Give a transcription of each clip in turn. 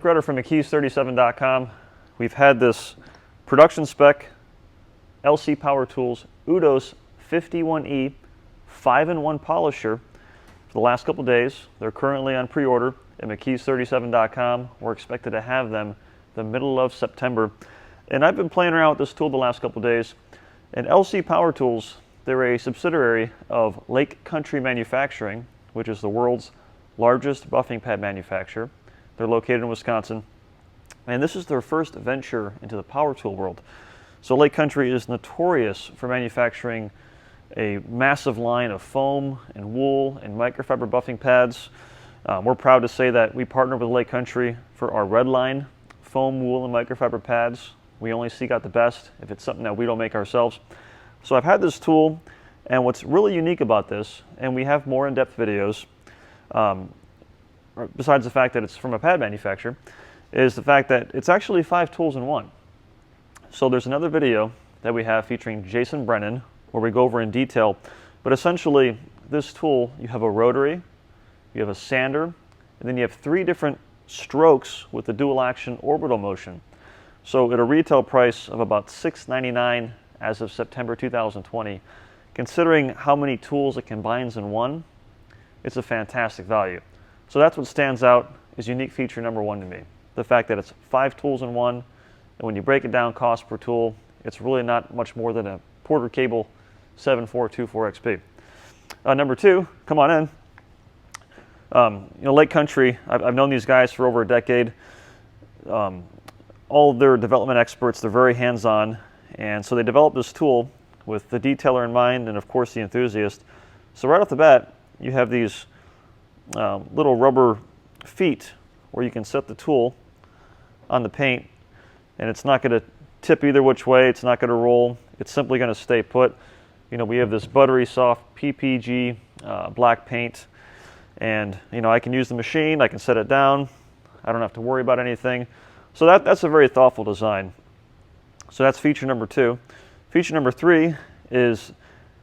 Rudder from McKees37.com. We've had this production spec LC Power Tools UDOS 51E 5-in-1 polisher for the last couple days. They're currently on pre-order at McKees37.com. We're expected to have them the middle of September. And I've been playing around with this tool the last couple days. And LC Power Tools, they're a subsidiary of Lake Country Manufacturing, which is the world's largest buffing pad manufacturer. They're located in Wisconsin, and this is their first venture into the power tool world. So Lake Country is notorious for manufacturing a massive line of foam and wool and microfiber buffing pads. We're proud to say that we partner with Lake Country for our red line foam, wool, and microfiber pads. We only seek out the best if it's something that we don't make ourselves. So I've had this tool, and what's really unique about this, and we have more in-depth videos, besides the fact that it's from a pad manufacturer, is the fact that it's actually 5 tools in one. So there's another video that we have featuring Jason Brennan where we go over in detail, but essentially this tool, you have a rotary, you have a sander, and then you have 3 different strokes with the dual action orbital motion. So at a retail price of about $6.99 as of September 2020, considering how many tools it combines in one, it's a fantastic value. So that's what stands out as unique feature number 1 to me. The fact that it's 5 tools in one, and when you break it down cost per tool, it's really not much more than a Porter Cable 7424XP. Number 2, come on in. Lake Country, I've known these guys for over a decade. All of their development experts, they're very hands-on, and so they developed this tool with the detailer in mind and of course the enthusiast. So right off the bat, you have these little rubber feet where you can set the tool on the paint, and it's not going to tip either which way, it's not going to roll, it's simply going to stay put. We have this buttery soft PPG black paint, and I can use the machine, I can set it down, I don't have to worry about anything. So that's a very thoughtful design. So that's feature number 2. Feature number 3 is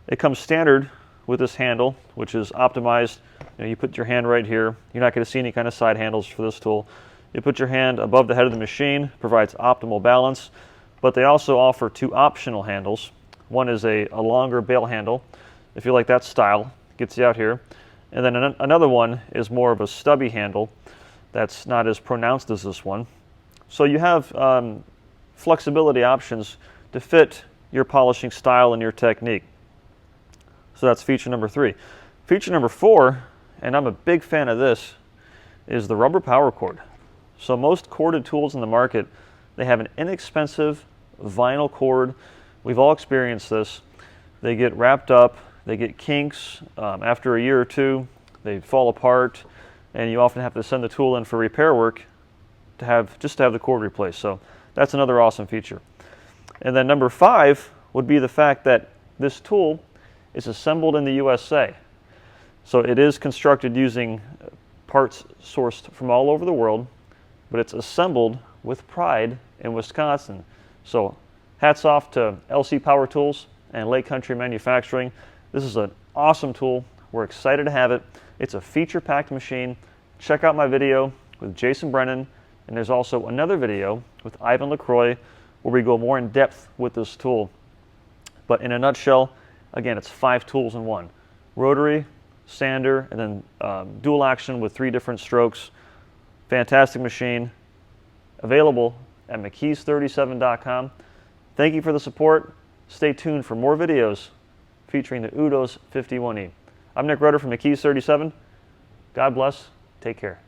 it comes standard with this handle, which is optimized. You put your hand right here. You're not going to see any kind of side handles for this tool. You put your hand above the head of the machine, provides optimal balance, but they also offer 2 optional handles. One is a longer bail handle, if you like that style, gets you out here. And then another one is more of a stubby handle that's not as pronounced as this one. So you have flexibility options to fit your polishing style and your technique. So that's feature number 3. Feature number 4, and I'm a big fan of this, is the rubber power cord. So most corded tools in the market, they have an inexpensive vinyl cord. We've all experienced this. They get wrapped up, they get kinks. After a year or 2, they fall apart, and you often have to send the tool in for repair work to have the cord replaced. So that's another awesome feature. And then number 5 would be the fact that this tool is assembled in the USA. So it is constructed using parts sourced from all over the world, but it's assembled with pride in Wisconsin. So hats off to LC Power Tools and Lake Country Manufacturing. This is an awesome tool. We're excited to have it. It's a feature-packed machine. Check out my video with Jason Brennan, and there's also another video with Ivan LaCroix where we go more in depth with this tool. But in a nutshell, again, it's 5 tools in one. Rotary, sander, and then dual action with 3 different strokes. Fantastic machine. Available at McKees37.com. Thank you for the support. Stay tuned for more videos featuring the UDOS 51E. I'm Nick Rudder from McKees37. God bless. Take care.